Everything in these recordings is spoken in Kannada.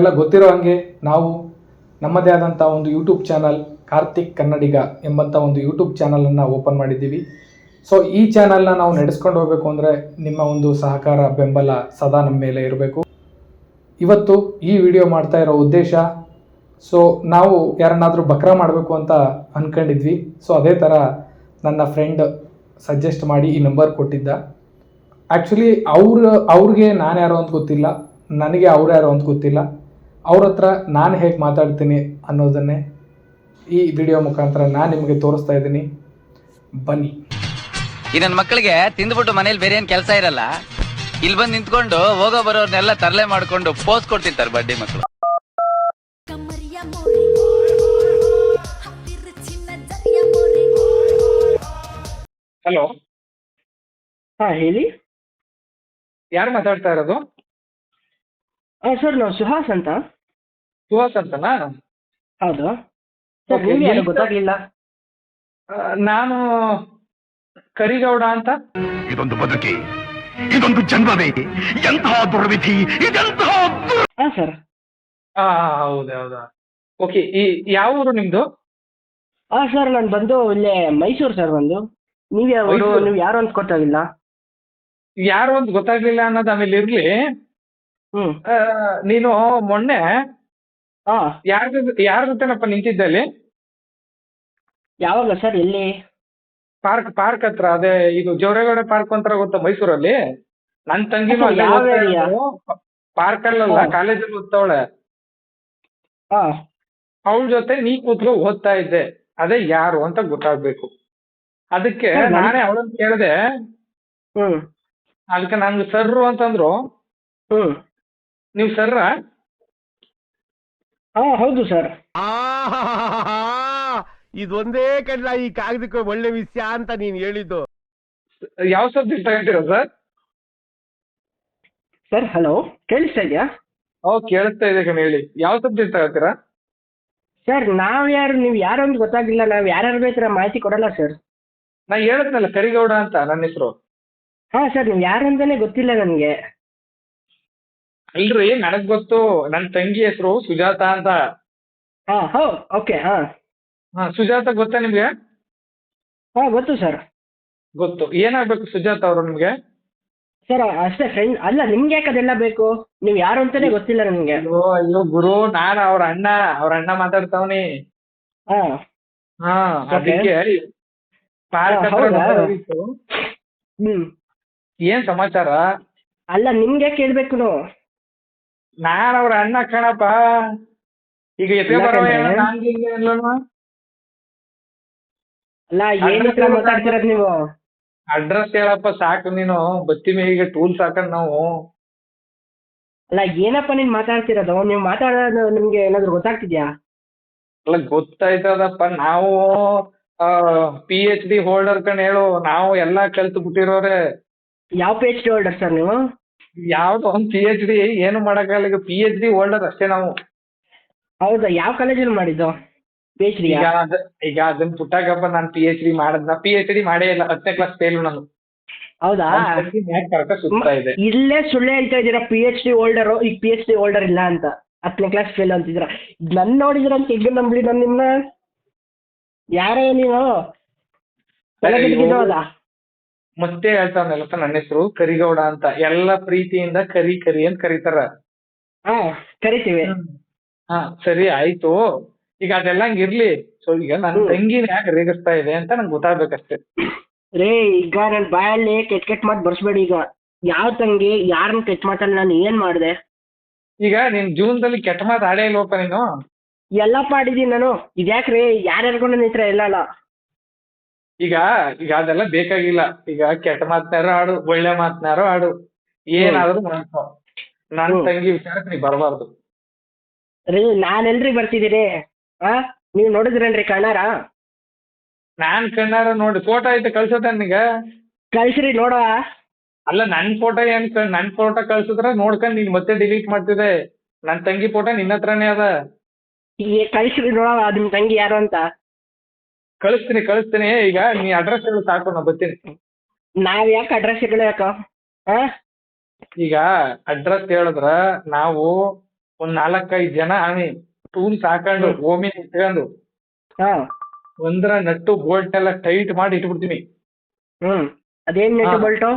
ನಿಮಗೆಲ್ಲ ಗೊತ್ತಿರೋ ಹಾಗೆ ನಾವು ನಮ್ಮದೇ ಆದಂಥ ಒಂದು ಯೂಟ್ಯೂಬ್ ಚಾನಲ್ ಕಾರ್ತಿಕ್ ಕನ್ನಡಿಗ ಎಂಬಂಥ ಒಂದು ಯೂಟ್ಯೂಬ್ ಚಾನಲನ್ನು ಓಪನ್ ಮಾಡಿದ್ದೀವಿ. ಸೊ ಈ ಚಾನಲ್ನ ನಾವು ನಡೆಸ್ಕೊಂಡು ಹೋಗಬೇಕು ಅಂದರೆ ನಿಮ್ಮ ಒಂದು ಸಹಕಾರ ಬೆಂಬಲ ಸದಾ ನಮ್ಮ ಮೇಲೆ ಇರಬೇಕು. ಇವತ್ತು ಈ ವಿಡಿಯೋ ಮಾಡ್ತಾ ಇರೋ ಉದ್ದೇಶ, ಸೊ ನಾವು ಯಾರನ್ನಾದರೂ ಬಕ್ರಾ ಮಾಡಬೇಕು ಅಂತ ಅಂದ್ಕೊಂಡಿದ್ವಿ. ಸೊ ಅದೇ ಥರ ನನ್ನ ಫ್ರೆಂಡ್ ಸಜೆಸ್ಟ್ ಮಾಡಿ ಈ ನಂಬರ್ ಕೊಟ್ಟಿದ್ದ. ಆ್ಯಕ್ಚುಲಿ ಅವ್ರಿಗೆ ನಾನು ಯಾರೋ ಅಂತ ಗೊತ್ತಿಲ್ಲ, ನನಗೆ ಅವ್ರು ಯಾರೋ ಅಂತ ಗೊತ್ತಿಲ್ಲ. ಅವ್ರ ಹತ್ರ ನಾನು ಹೇಗೆ ಮಾತಾಡ್ತೀನಿ ಅನ್ನೋದನ್ನೇ ಈ ವಿಡಿಯೋ ಮುಖಾಂತರ ನಾನು ನಿಮಗೆ ತೋರಿಸ್ತಾ ಇದ್ದೀನಿ. ಬನ್ನಿ. ಈ ನನ್ನ ಮಕ್ಕಳಿಗೆ ತಿಂದ್ಬಿಟ್ಟು ಮನೇಲಿ ಬೇರೆ ಏನ್ ಕೆಲಸ ಇರಲ್ಲ, ಇಲ್ಲಿ ಬಂದು ನಿಂತ್ಕೊಂಡು ಹೋಗೋ ಬರೋರ್ನೆಲ್ಲ ತರಲೆ ಮಾಡ್ಕೊಂಡು ಪೋಸ್ ಕೊಡ್ತಿರ್ತಾರೆ ಬಡ್ಡಿ ಮಕ್ಕಳು. ಹಲೋ, ಹಾಂ ಹೇಳಿ. ಯಾರು ಮಾತಾಡ್ತಾ ಇರೋದು? ಸರ್ ನಾವು ಸುಹಾಸ್ ಅಂತ. ಸುಹಾಸ್ ಅಂತನಾ? ಹೌದು ಸರ್. Okay, ನೀವು ಯಾರು ಎಲ್ಲಿ- ಗೊತ್ತಾಗ್ಲಿಲ್ಲ? ನಾನು ಕರಿಗೌಡ ಅಂತ. ಇದೊಂದು ಬದುಕಿ, ಇದೊಂದು ಜನ್ಮವೇ, ಎಂತಹ ದುರ್ವಿಧಿ, ಇದೆಂತಹ ಹಾಂ ಸರ್. ಹೌದಾ. ಓಕೆ, ಈ ಯಾವ ಊರು ನಿಮ್ದು? ಹಾಂ ಸರ್, ನಾನು ಬಂದು ಇಲ್ಲೇ ಮೈಸೂರು ಸರ್. ಬಂದು ನೀವು ಯಾರು? ಮೈಸೂರು? ನೀವು ಯಾರು ಅಂತ ಗೊತ್ತಾಗಿಲ್ಲ. ಯಾರು ಅಂತ ಗೊತ್ತಾಗ್ಲಿಲ್ಲ ಅನ್ನೋದು ಆಮೇಲೆ ಇರ್ಲಿ. ಹ್ಞೂ. ನೀನು ಮೊನ್ನೆ ಹಾಂ. ಯಾರ ಜೊತೆನಪ್ಪ ನಿಂತಿದ್ದಲ್ಲಿ? ಯಾವಾಗ ಸರ್? ಎಲ್ಲಿ? ಪಾರ್ಕ್ ಹತ್ರ. ಅದೇ ಇದು ಜವರೇಗೌಡ ಪಾರ್ಕ್ ಅಂತಾರ ಗೊತ್ತಾ ಮೈಸೂರಲ್ಲಿ? ನನ್ನ ತಂಗಿನೂ ಅಲ್ಲೇ ಯಾವ ಓದ್ತಾ area? ಇರೋದು. ಪಾರ್ಕಲ್ಲಲ್ಲ, ಹಾ. ಕಾಲೇಜಲ್ಲಿ ಓದ್ತಾವಳೆ. ಹಾಂ. ಅವಳ ಜೊತೆ ನೀ ಕೂತ್ಕೊ ಓದ್ತಾ ಇದ್ದೆ. ಅದೇ ಯಾರು ಅಂತ ಗೊತ್ತಾಗ್ಬೇಕು. ಅದಕ್ಕೆ ಸರ್, ನಾನೇ ಅವಳನ್ನ ಕೇಳಿದೆ. ಹ್ಞೂ ಅದಕ್ಕೆ ನಂಗೆ ಸರ್ರು ಅಂತಂದ್ರು. ಹ್ಞೂ. ನೀವು ಸರ್ರಾ? ಹಾಂ ಹೌದು ಸರ್. ಇದೊಂದೇ ಕಡ್ಲ ಈ ಕಾಗದಕ್ಕೆ ಒಳ್ಳೆ ವಿಷಯ ಅಂತ ನೀನ್ ಹೇಳಿದ್ದು. ಯಾವ ಸಬ್ಜೆಕ್ಟ್ ತಗೊಂತೀರಾ ಸರ್? ಸರ್ ಹಲೋ, ಕೇಳಿಸ್ತಾ ಇದೆಯಾ? ಕೇಳಿಸ್ತಾ ಇದೆ ಕಣ್, ಹೇಳಿ. ಯಾವ ಸಬ್ಜೆಕ್ಟ್ ತಗೋತೀರಾ? ಸರ್ ನಾವು ಯಾರು, ನೀವು ಯಾರು ಅಂತ ಗೊತ್ತಾಗಿಲ್ಲ. ನಾವು ಯಾರ್ಯಾರು ಬೇಕಾದ್ರೆ ಮಾಹಿತಿ ಕೊಡಲ್ಲ ಸರ್. ನಾ ಹೇಳಿದ್ನಲ್ಲ ಕರಿಗೌಡ ಅಂತ ನನ್ನ ಹೆಸರು. ಹಾಂ ಸರ್, ನೀವು ಯಾರು ಅಂತಲೇ ಗೊತ್ತಿಲ್ಲ ನನಗೆ. ಅಲ್ರಿ, ನನಗ್ ಗೊತ್ತು. ನನ್ನ ತಂಗಿ ಹೆಸರು ಸುಜಾತ ಅಂತ. ಹಾಂ ಓಕೆ. ಹಾಂ ಸುಜಾತ ಗೊತ್ತಾ ನಿಮ್ಗೆ? ಹಾಂ ಗೊತ್ತು ಸರ್. ಗೊತ್ತು. ಏನಾಗ್ಬೇಕು ಸುಜಾತ ಅವರು ನಿಮ್ಗೆ? ಸರ್ ಅಷ್ಟೇ ಫ್ರೆಂಡ್. ಅಲ್ಲ, ನಿಮ್ಗೆ ಯಾಕೆ ಅದೆಲ್ಲ ಬೇಕು? ನೀವು ಯಾರು ಅಂತಾನೆ ಗೊತ್ತಿಲ್ಲ ನನಗೆ. ಅಯ್ಯೋ ಗುರು, ನಾನು ಅವ್ರ ಅಣ್ಣ ಮಾತಾಡ್ತಾವ್ನಿ. ಹಾಂ. Okay. ಅದಕ್ಕೆ ಪಾರ್ಕ್ ಹತ್ರ ಹೌದಾ? ಮಾತಾಡೋದಿತ್ತು. ಹ್ಞೂ. ಏನ್ ಸಮಾಚಾರ? ಅಲ್ಲ, ನಿಮ್ಗೆ ಯಾಕೆ ಕೇಳಬೇಕು ನಾವು? ನಾನ್ ಅವ್ರ ಅಣ್ಣ ಕಣಪ್ಪ. ಈಗ ಎತ್ತೆ ಇಲ್ಲ ಬರೋ ಕಣ್ರೀ. ಅಲ್ಲ, ಏನಕ್ಕೆ ಮಾತಾಡ್ತಿರೋದು ನೀವು? ಅಡ್ರೆಸ್ ಹೇಳಪ್ಪ ಸಾಕು. ನೀನು ಬತ್ತಿ ಮೇಗೆ ಟೂಲ್ಸ್ ಹಾಕೊಂಡ್ ನಾವು. ಅಲ್ಲ, ಏನಪ್ಪ ನೀನು ಮಾತಾಡ್ತಿರೋದು? ನೀವು ಮಾತಾಡೋದು ನಿಮ್ಗೆ ಏನಾದ್ರು ಗೊತ್ತಾಗ್ತಿದ್ಯಾ? ಅಲ್ಲ, ಗೊತ್ತಾಯ್ತದಪ್ಪ. ನಾವು PhD ಹೋಲ್ಡರ್ ಕಣ್ ಹೇಳು. ನಾವು ಎಲ್ಲಾ ಕಲ್ತು ಬಿಟ್ಟಿರೋರೆ. ಯಾವ PhD ಹೋಲ್ಡರ್ ಸರ್ ನೀವು? ಯಾವ್ದೋ ಒಂದು PhD ಏನು ಮಾಡಕ್ಕಾಗಲ್ಲ. ಈಗ PhD ಹೋಲ್ಡರ್ ಅಷ್ಟೇ ನಾವು. ಹೌದಾ? ಯಾವ ಕಾಲೇಜಲ್ಲಿ ಮಾಡಿದ್ದು PhD? ಈಗ ಅದನ್ನ ಪುಟ್ಟಾಗಪ್ಪ. ನಾನು PhD ಮಾಡದ್ನ? PhD ಮಾಡೇ ಇಲ್ಲ. 10ನೇ ಕ್ಲಾಸ್ ಫೇಲು ನಾನು. ಹೌದಾ? ಕರೆಕ್ಟ್ ಸುತ್ತಾ ಇದೆ. ಇಲ್ಲೇ ಸುಳ್ಳು ಹೇಳ್ತಾ ಇದ್ದೀರಾ. PhD ಹೋಲ್ಡರು, ಈಗ PhD ಹೋಲ್ಡರ್ ಇಲ್ಲ ಅಂತ. 10ನೇ ಕ್ಲಾಸ್ ಫೇಲ್ ಅಂತಿದ್ದೀರಾ. ನನ್ನ ನೋಡಿದ್ರ ಅಂತ ಹೆಂಗೆ ನಂಬಲಿ ನಾನು ನಿಮ್ಮನ್ನ? ಯಾರೇ ನೀವು? ಅಲ್ಲ, ಮತ್ತೆ ಹೇಳ್ತಾವನಲ್ಲಪ್ಪ, ನನ್ನ ಹೆಸರು ಕರಿಗೌಡ ಅಂತ. ಎಲ್ಲ ಪ್ರೀತಿಯಿಂದ ಕರಿ ಅಂತ ಕರೀತಾರ. ಹಾಂ ಕರಿತೀವಿ. ಸರಿ ಆಯ್ತು. ಈಗ ಅದೆಲ್ಲ ಹಂಗಿರ್ಲಿ. ಸೊ ಈಗ ನನ್ನ ತಂಗಿನ ಯಾಕೆ ರೇಗಿಸ್ತಾ ಇದೆ ಅಂತ ನಂಗೆ ಗೊತ್ತಾಗ್ಬೇಕಷ್ಟೇ. ರೇ, ಈಗ ನನ್ನ ಬಾಯಲ್ಲಿ ಕೆಟ್ಟ ಮಾತು ಬರ್ಸ್ಬೇಡಿ. ಈಗ ಯಾವ ತಂಗಿ ಯಾರನ್ನ ಕೆಟ್ಟ ಮಾತಲ್ಲಿ ನಾನು ಏನ್ ಮಾಡಿದೆ? ಈಗ ನಿನ್ ಜೀವನದಲ್ಲಿ ಕೆಟ್ಟ ಮಾತು ಆಡೇ ಇಲ್ವಪ್ಪ ನೀನು? ಎಲ್ಲಪ್ಪ ಆಡಿದ್ದೀನಿ ನಾನು. ಇದ್ಯಾಕ್ರಿ ಯಾರ್ಯಾರಿಗೂ ನನ್ನ ಹತ್ರ ಇಲ್ಲ. ಈಗ ಅದೆಲ್ಲ ಬೇಕಾಗಿಲ್ಲ. ಈಗ ಕೆಟ್ಟ ಮಾತನಾರು ಆಡು, ಒಳ್ಳೆ ಮಾತನಾರು ಆಡು, ಏನಾದ್ರು ಮಾಡ್ಕೊ. ನನ್ನ ತಂಗಿ ವಿಚಾರಕ್ಕೆ ನೀ ಬರಬಾರ್ದು. ರೀ, ನಾನೆಲ್ರಿ ಬರ್ತಿದ್ದೀರಿ? ನೀವು ನೋಡಿದ್ರೇನ್ರಿ ಕಣ್ಣಾರ? ನಾನ್ ಕಣ್ಣಾರ ನೋಡಿ ಫೋಟೋ ಐತೆ ಕಳ್ಸೋದ ನನಗ? ಕಳ್ಸ್ರಿ ನೋಡ. ಅಲ್ಲ, ನನ್ ಫೋಟೋ ಕಳ್ಸಿದ್ರ ನೋಡ್ಕೊಂಡ್ ನೀನ್ ಮತ್ತೆ ಡಿಲೀಟ್ ಮಾಡ್ತಿದೆ. ನನ್ ತಂಗಿ ಫೋಟೋ ನಿನ್ನ ಹತ್ರನೇ ಅದ. ಈಗ ಕಳ್ಸ್ರಿ ನೋಡ ನಿಮ್ ತಂಗಿ ಯಾರು ಅಂತ. ಕಳಿಸ್ತೀನಿ. ಈಗ ನೀ ಅಡ್ರೆಸ್ ಹೇಳು ಸಾಕು, ನಾ ಬರ್ತೀನಿ. ನಾವ್ ಯಾಕೆ ಅಡ್ರೆಸ್ ಯಾಕ? ಈಗ ಅಡ್ರೆಸ್ ಹೇಳಿದ್ರ ನಾವು ಒಂದ್ 4-5 ಜನ ಆಮಿ ಟೂಲ್ಸ್ ಹಾಕೊಂಡು ಓಮಿನ್ ಇಟ್ಕೊಂಡು ಹಾ ಒಂದ್ರ ನಟ್ಟು ಬೋಲ್ಟ್ ಎಲ್ಲ ಟೈಟ್ ಮಾಡಿ ಇಟ್ಬಿಡ್ತೀನಿ. ಅದೇನ್ ನೆಟ್ ಹಾ. ಬೋಲ್ಟು?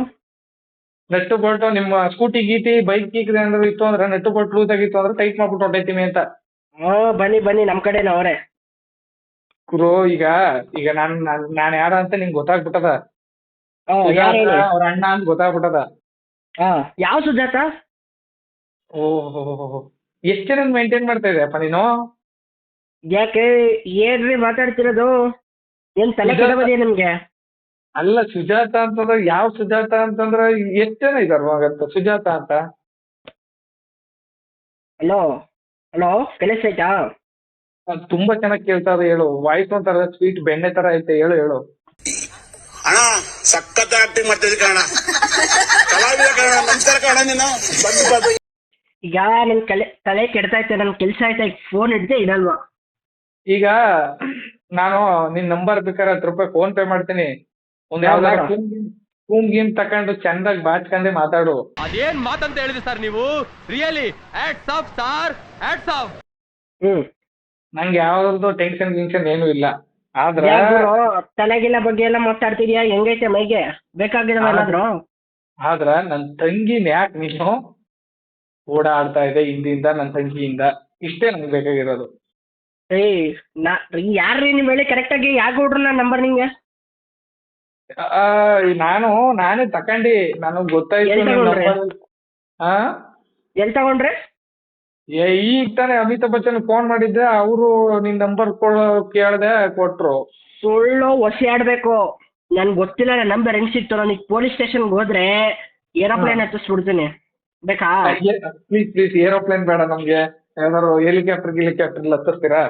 ನಟ್ಟು ಬೋಲ್ಟ್ ನಿಮ್ಮ ಸ್ಕೂಟಿ ಗೀಟಿ ಬೈಕ್ ಗೀಕ್ ಏನಾದ್ರು ಇತ್ತು ಅಂದ್ರೆ ನಟ್ಟು ಬೋಲ್ಟ್ ಲೂಸ್ ಆಗಿತ್ತು ಅಂದ್ರೆ ಟೈಟ್ ಮಾಡ್ಬಿಟ್ಟು ಹೊಟ್ಟೈತೀನಿ ಅಂತ. ಬನ್ನಿ ನಮ್ ಕಡೆನ ಅವ್ರೆ. ಗುರು ಈಗ ಈಗ ನಾನ್ ಯಾರ ಅಂತ ನಿಂಗೆ ಗೊತ್ತಾಗ್ಬಿಟ್ಟದ. ಯಾರು ಹೇಳಿ? ಅವ್ರ ಅಣ್ಣ ಅಂತ ಗೊತ್ತಾಗ್ಬಿಟ್ಟದ. ಯಾವ ಸುಜಾತ? ಓಹೋ ಎಷ್ಟ್ ಜನ ಮೇಂಟೈನ್ ಮಾಡ್ತಾ ಇದೆಯಪ್ಪ ನೀನು? ಯಾಕೆ ಏನ್ರಿ ಮಾತಾಡ್ತಿರೋದು? ಏನ್ ತಲೆ ಕೆಡಬದಿಯ ನಿಮ್ಗೆ? ಅಲ್ಲ ಸುಜಾತ ಅಂತಂದ್ರೆ ಯಾವ ಸುಜಾತ ಅಂತಂದ್ರೆ ಎಷ್ಟ್ ಜನ ಇದಾರ ಹಾಗಂತ ಸುಜಾತ ಅಂತ? ಹಲೋ ಕೇಳಿಸ್ತೈತಾ? ಅದ್ ತುಂಬಾ ಚೆನ್ನಾಗಿ ಕೇಳ್ತಾ ಇದೆ, ಹೇಳು. ವಾಯ್ಸ್ ಒಂಥರ ಸ್ವೀಟ್ ಬೆಣ್ಣೆ ತರ ಐತೆ, ಹೇಳು ಹೇಳು. ಅಣ್ಣ ಸಖತ್ ಆಕ್ಟಿಂಗ್ ಮಾಡ್ತಿದ್ದೆ ಕಣ, ಕಲಾವಿದ ಕಣ. ನಮಸ್ಕಾರ ಕಣ, ನೀನು ಬಂದು ಈಗ ನನ್ ತಲೆ ಕೆಡ್ತೈತೆ, ನನ್ ಕೆಲ್ಸ ಆಯ್ತಾ, ಈಗ ಫೋನ್ ಹಿಡ್ದೆ ಇರಲ್ವಾ? ಈಗ ನಾನು ನಿನ್ ನಂಬರ್ ಬೇಕಾದ್ರೆ 10 ರೂಪಾಯಿ ಫೋನ್ ಪೇ ಮಾಡ್ತೀನಿ. ಒಂದ್ ಯಾವ್ದಾರ ಕೂಮ್ ಗೀಮ್ ತಕೊಂಡು ಚಂದಾಗಿ ಬಾಚ್ಕೊಂಡೆ ಮಾತಾಡು. ಅದೇನ್ ಮಾತಂತ ಹೇಳಿದ್ರಿ ಸರ್ ನೀವು? Really hats off sir, hats off. ನಂಗೆ ಯಾವ್ದು ಟೆನ್ಷನ್ ಗಿನ್ಷನ್ ಏನು ಇಲ್ಲ. ಆದ್ರೆ ತಲೆಗಿಲ್ಲ ಬಗ್ಗೆ ಎಲ್ಲ ಮಾತಾಡ್ತಿದ್ಯಾ? ಹೆಂಗೈತೆ ಮೈಗೆ? ಬೇಕಾಗಿರೋದೇನಾದ್ರು? ಆದ್ರ ನನ್ ತಂಗಿನ ಯಾಕೆ ನೀನು ಓಡಾಡ್ತಾ ಇದೆ ಹಿಂದಿಂದ, ನನ್ ತಂಗಿಯಿಂದ? ಇಷ್ಟೇ ನಂಗೆ ಬೇಕಾಗಿರೋದು. ಯಾರ್ರೀ ನಿಮ್ ಹೇಳಿ ಕರೆಕ್ಟ್ ಆಗಿ? ಯಾಕೆ ಕೊಡ್ರು ನನ್ನ ನಂಬರ್ ನಿಂಗೆ? ನಾನೇ ತಕೊಂಡಿ, ನನಗ್ ಗೊತ್ತಾಯ್ತು. ಎಲ್ ತಗೊಂಡ್ರಿ? ಎಲ್ ತಗೊಂಡ್ರೆ? ಈಗ ತಾನೇ ಅಮಿತಾಬ್ ಬಚ್ಚನ್ ಫೋನ್ ಮಾಡಿದ್ದೆ, ಅವರು ನಿನ್ ನಂಬರ್ ಕೇಳ್ದೆ, ಕೊಟ್ರು. ಸುಳ್ಳು ಹೊಸಿ ಆಡ್ಬೇಕು. ನನ್ ಗೊತ್ತಿಲ್ಲ ನನ್ನ ನಂಬರ್ ಹೆಂಗ್ ಸಿಕ್ತು. ನನಗೆ ಪೊಲೀಸ್ ಸ್ಟೇಷನ್ಗೆ ಹೋದ್ರೆ ಏರೋಪ್ಲೇನ್ ಹತ್ತಿಸ್ಬಿಡ್ತೀನಿ. ಬೇಕಾ? ಪ್ಲೀಸ್ ಏರೋಪ್ಲೇನ್ ಬೇಡ ನಮ್ಗೆ. ಯಾವ್ದಾರು ಹೆಲಿಕಾಪ್ಟರ್ ಹತ್ತಿಸ್ತೀರಾ?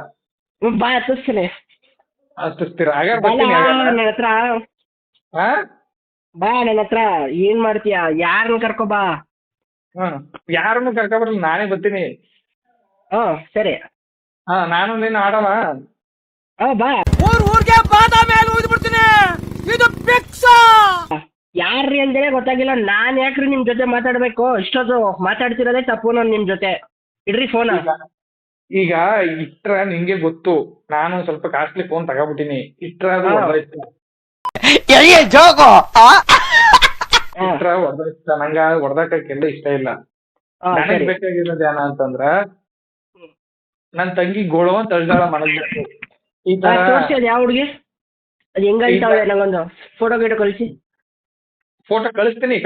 ಬಾ ಹತ್ತಿಸ್ತೀನಿ. ಹತ್ತಿಸ್ತೀರಾ? ಹಾಗಾದ್ರೆ ಬಾ ಬರ್ತೀನಿ. ನನ್ನ ಹತ್ರ ಬಾ, ನನ್ನ ಹತ್ರ ಏನ್ ಮಾಡ್ತೀಯ? ಯಾರನ್ನ ಕರ್ಕೊ ಬಾ. ಯಾರನ್ನು ಕರ್ಕೊಬರಲ್ಲ, ನಾನೇ ಬರ್ತೀನಿ. ಸರಿ. ನಾನು ನೀನು ಆಡೋಣ. ಬಾ. ಊರ್ಗೆ ಬಾದಾಮಿ ಊದ್ಬಿಡ್ತೀನಿ, ಇದು ಫಿಕ್ಸ್. ಯಾರ್ರಿ ಅಂದ್ರೆ ಗೊತ್ತಾಗಿಲ್ಲ. ನಾನ್ ಯಾಕ್ರಿ ನಿಮ್ ಜೊತೆ ಮಾತಾಡ್ಬೇಕು? ಇಷ್ಟೊತ್ತು ಮಾತಾಡ್ತಿರೋದೇ ತಪ್ಪು. ನಾನು ನಿಮ್ ಜೊತೆ ಇಡ್ರಿ ಫೋನ್. ಈಗ ಇಟ್ರ ನಿಂಗೆ ಗೊತ್ತು, ನಾನು ಸ್ವಲ್ಪ ಕಾಸ್ಟ್ಲಿ ಫೋನ್ ತಗೋಬಿಟ್ಟಿನಿ. ಇಟ್ರ ಅದು ನಂಗ ಹೊಡೆದಾಕೆಲ್ಲ ಇಷ್ಟ ಇಲ್ಲ. ನನಗ್ ಬೇಕಾಗಿರೋದು ಏನ ಅಂತಂದ್ರ ನನ್ ತಂಗಿ ಗೋಳು ಅಂತ ಅಳ್ದಾಳ ಮನಗ್ಬೇಕು. ಈ ತರ ಯಾವ ಹುಡುಗಿ? ಅದು ಹೆಂಗ ಹೇಳ್ತಾವೆ? ನಂಗೊಂದು ಫೋಟೋ ಗಿಟೋ ಕಳಿಸಿ. ಫೋಟೋ ಕಳಿಸ್ತೀನಿ.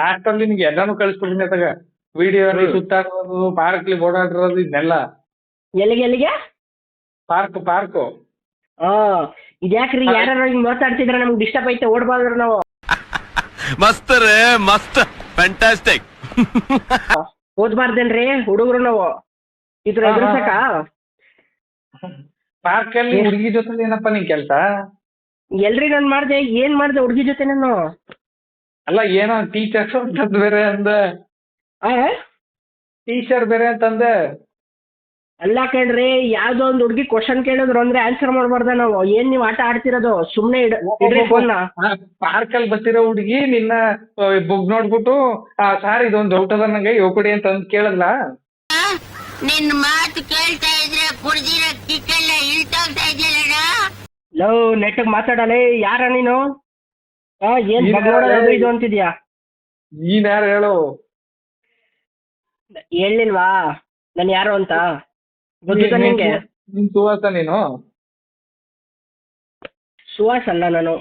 ಲಾಸ್ಟ್ ಅಲ್ಲಿ ನಿಮ್ಗೆ ಎಲ್ಲಾನು ಕಳಿಸ್ಬಿಡ್ತೀನಿ. ಅದಾಗ ವಿಡಿಯೋ ಸುತ್ತಾಡೋದು, ಪಾರ್ಕ್ ಓಡಾಡಿರೋದು, ಇದನ್ನೆಲ್ಲ. ಎಲ್ಲಿಗೆ? ಪಾರ್ಕ್. ಇದ್ಯಾಕ್ರಿ ಯಾರು ಹಿಂಗ್ ಮಾತಾಡ್ತಿದ್ರ? ನಮ್ಗೆ ಡಿಸ್ಟರ್ಬ್ ಐತೆ, ಓಡ್ಬಾರ್ದು ನಾವು. ಮಸ್ತ್ ರೇ, ಮಸ್ತ್, ಫ್ಯಾಂಟಾಸ್ಟಿಕ್. ಓದ್ಬಾರ್ದೇನ್ರಿ ಹುಡುಗರು ನಾವು? ಈ ತರ ಎದುರ್ಸಕ? ಪಾರ್ಕ್ ಅಲ್ಲಿ ಹುಡುಗಿ ಜೊತೆ ಏನಪ್ಪ ನಿನ್ ಕೆಲ್ಸ? ಎಲ್ರಿ ನಾನು ಮಾಡ್ದೆ. ಏನ್ ಮಾಡ್ದೆ ಹುಡುಗಿ ಜೊತೆ ನಾನು? ಅಲ್ಲ ಏನೋ ಟೀಚರ್ ಅಂತಂದ್ ಬೇರೆ ಅಂದೆ. ಟೀಚರ್ ಬೇರೆ ಅಂತಂದೆ. ಅಲ್ಲ ಕೇಳ್ರಿ, ಯಾವ್ದೋ ಒಂದ್ ಹುಡುಗಿ ಕ್ವಶನ್ ಕೇಳಿದ್ರು ಅಂದ್ರೆ ಆನ್ಸರ್ ಮಾಡ್ಬಾರ್ದ ನಾವು? ಏನ್ ನೀವ್ ಆಟ ಆಡ್ತಿರೋದು? ಸುಮ್ನೆ ಇಡ್ರಿ ಫೋನ್. ಪಾರ್ಕ್ ಅಲ್ಲಿ ಬರ್ತಿರೋ ಹುಡುಗಿ ನಿನ್ನ ಬುಗ್ ನೋಡ್ಬಿಟ್ಟು ಸಾರ್ ಇದೊಂದು ಡೌಟ್ ಅದ ನಂಗೆ ಯೋಕೊಡಿ ಅಂತ ಕೇಳಲ್ಲ. ನಿನ್ ಮಾತು ಕೇಳ್ತಾ ಇದ್ರೆ ಕುಡ್ದಿರೋ ಕಿಕ್ಕೆಲ್ಲ ಇಳ್ತೋಗ್ತಾ ಇದೆಯಲ್ಲ. ಲವ್ ನೆಟ್ಟಗ್ ಮಾತಾಡಲೇ. ಯಾರ ನೀನು? ಏನ್ ಬಗ್ನೋಡೋದು ಇದು ಅಂತಿದ್ಯಾ? ನೀನ್ ಯಾರು ಹೇಳು? ಹೇಳಿಲ್ವಾ ನಾನು ಯಾರು ಅಂತ? ಗೊತ್ತಿಲ್ಲ ನಿಂಗೆ? ನೀನ್ ಸುವಾಸ? ನೀನು ಸುಹಾಸ್ ಅಲ್ಲ ನಾನು.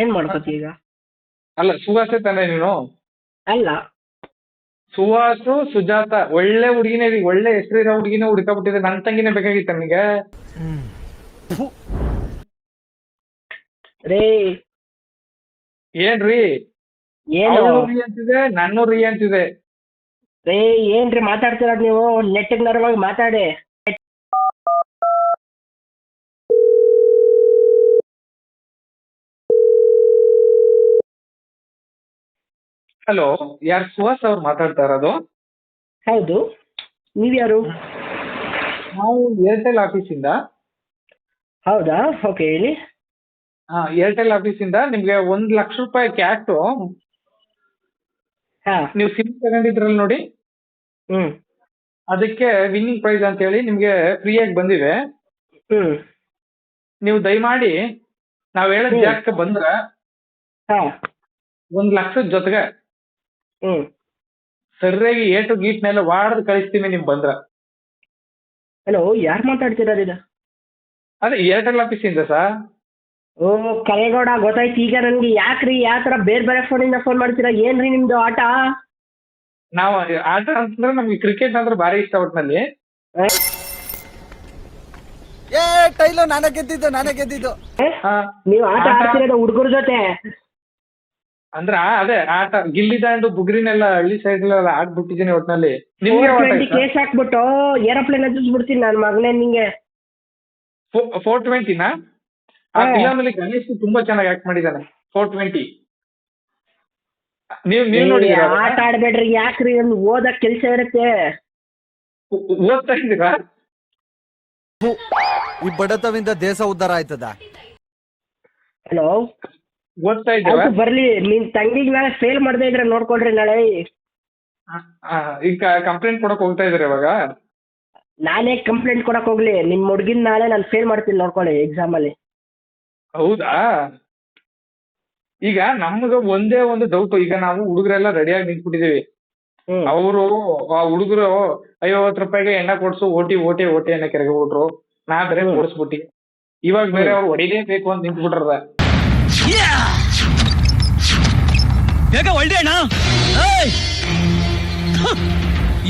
ಏನ್ ಮಾಡ್ಕೋತಿ ಈಗ? ಅಲ್ಲ ಸುವಾಸೆ ತಾನೆ ನೀನು? ಅಲ್ಲ, ಸುಹಾಸು ಸುಜಾತ ಒಳ್ಳೆ ಹುಡುಗಿನೇ, ಒಳ್ಳೆ ಹೆಸರಿರೋ ಹುಡುಗಿನೇ ಹುಡ್ಕಾಬಿಟ್ಟಿದೆ. ನನ್ ತಂಗಿನೇ ಬೇಕಾಗಿತ್ತ ನನಗೆ. ರೇ ಏನ್ರಿ? ಏನು ರೀ ಅಂತಿದೆ, ನನ್ನ ರೀ ಅಂತಿದೆ. ರೇ ಏನ್ರಿ ಮಾತಾಡ್ತಿರೋದ್ ನೀವು? ನೆಟ್ಟಿಗೆ ನರವಾಗಿ ಮಾತಾಡಿ. ಹಲೋ, ಯಾರು? ಸುಹಾಸ್ ಅವ್ರು ಮಾತಾಡ್ತಾ ಇರೋದು? ಹೌದು, ನೀವ್ಯಾರು? ನಾವು ಏರ್ಟೆಲ್ ಆಫೀಸಿಂದ. ಹೌದಾ, ಓಕೆ ಹೇಳಿ. ಏರ್ಟೆಲ್ ಆಫೀಸಿಂದ ನಿಮ್ಗೆ 1 ಲಕ್ಷ ರೂಪಾಯಿ ಕ್ಯಾಶು ಹಾ. ನೀವು ಸಿಮ್ ತಗೊಂಡಿದ್ರಲ್ಲ ನೋಡಿ, ಅದಕ್ಕೆ ವಿನ್ನಿಂಗ್ ಪ್ರೈಸ್ ಅಂತ ಹೇಳಿ ನಿಮ್ಗೆ ಫ್ರೀಯಾಗಿ ಬಂದಿದೆ. ಹ್ಮ್. ನೀವು ದಯಮಾಡಿ ನಾವ್ ಹೇಳೋ ಹ್ಮ್. ಜಾಗಕ್ಕೆ ಬಂದ್ರೆ ಹಾ. 1,00,000 ಜೊತೆಗೆ ಹ್ಮ್. ಸರಿಯಾಗಿ ಏಟು ಗೀಟ್ನೆಲ್ಲ ವಾಡ್ದು ಕಳಿಸ್ತೀನಿ ನಿಮ್ ಬಂದ್ರ. ಹಲೋ, ಯಾರು ಮಾತಾಡ್ತಿರೋದು ಇದು? ಅದೇ ಏರ್ಟೆಲ್ ಆಫೀಸಿಂದ ಸರ್. ಓ ಕರೇಗೌಡ, ಗೊತ್ತಾಯ್ತು ಈಗ ನನ್ಗೆ. ಯಾಕ್ರಿ ಯಾವ ತರ ಬೇರೆ ಬೇರೆ ಫೋನಿಂದ ಫೋನ್ ಮಾಡ್ತೀರಾ? ಏನ್ರಿ ನಿಮ್ದು ಆಟ? ನಾವು ಆಟ ಅಂತಂದ್ರೆ ನಮ್ಗೆ ಕ್ರಿಕೆಟ್ ಅಂದ್ರೆ ಭಾರಿ ಇಷ್ಟ ಒಟ್ನಲ್ಲಿ. ನಾನೇ ಗೆದ್ದಿದ್ದು. ಹಾ. ನೀವು ಆಟ ಆಟ- ಆಡ್ತಿರೋದು ಹುಡುಗರ ಜೊತೆ? ಅಂದ್ರ ಅದೇ ಆಟ ಗಿಲ್ಲಿ ದಾಂಡು ಬುಗ್ರಿನೆಲ್ಲ ಹಳ್ಳಿ ಸೈಡ್ ಆಡ್ಬಿಟ್ಟಿದ್ದೀನಿ ಒಟ್ನಲ್ಲಿ. ನಿಮ್ಗೆ 420 ಕೇಸ್ ಹಾಕ್ಬಿಟ್ಟು ಏರೋಪ್ಲೇನ್ ಹತ್ತಿಸ್ಬಿಡ್ತೀನಿ ನನ್ನ ಮಗನೇ ನಿಂಗೆ. 420 ಆ ಹಾ. ಫಿಲಮಲ್ಲಿ ಗಣೇಶ್ ತುಂಬಾ ಚೆನ್ನಾಗಿ ಆಕ್ಟ್ ಮಾಡಿದ್ದಾನೆ. 420 ನೀವ್ ನೋಡಿದೀರಾ? ಆಟ ಆಡ್ಬೇಡ್ರಿ, ಯಾಕ್ರಿ? ಒಂದು ಓದಕ್ ಕೆಲ್ಸ ಇರುತ್ತೆ. ಓದ್ತಾ ಇದ್ದೀರಾ? ಈ ಬಡತವಿಂದ ದೇಶ ಉದ್ಧಾರ ಆಯ್ತದ? ಹಲೋ, ಓದ್ತಾ ಇದ್ದೀರಾ? ಆಯ್ತು ಬರ್ಲಿ. ನಿನ್ ತಂಗಿಗ್ ನಾಳೆ ಫೇಲ್ ಮಾಡದೇ ಇದ್ರೆ ನೋಡ್ಕೊಳ್ರಿ ನಾಳೆ. ಈಗ ಕಂಪ್ಲೇಂಟ್ ಕೊಡಕ್ ಹೋಗ್ತಾ ಇದಾರೆ ಇವಾಗ. ನಾನೇ ಕಂಪ್ಲೇಂಟ್ ಕೊಡಕ್ ಹೋಗ್ಲಿ? ನಿಮ್ ಹುಡ್ಗಿನ್ ನಾಳೆ ನಾನು ಫೇಲ್ ಮಾಡ್ತೀನಿ ನೋಡ್ಕೊಳ್ಳಿ ಎಕ್ಸಾಮ್ ಅಲ್ಲಿ. ಹೌದಾ? ಈಗ ನಮ್ಗ ಒಂದೇ ಒಂದು ಡೌಟ್. ಈಗ ನಾವು ಹುಡುಗರೆಲ್ಲ ರೆಡಿಯಾಗಿ ನಿಂತ್ಬಿಟ್ಟಿದೀವಿ. ಹ್ಮ್. ಅವರು ಆ ಹುಡುಗರು 50 ರೂಪಾಯಿಗೆ ಎಣ್ಣ ಕೊಡ್ಸು ಓಟಿ ಓಟಿ ಓಟಿ ಅನ್ನ ಕೆರಗ್ಬಿಟ್ರು. ನಾ ಬೇರೆ ಹ್ಮ್. ಕೊಡಿಸ್ಬಿಟ್ಟಿ. ಇವಾಗ ಬೇರೆ ಅವ್ರು ಹೊಡಿಲೇಬೇಕು ಅಂತ ನಿಂತ್ಬಿಟ್ರದ. ಬೇಗ ಒಳ್ಳೆ ಅಣ್ಣ.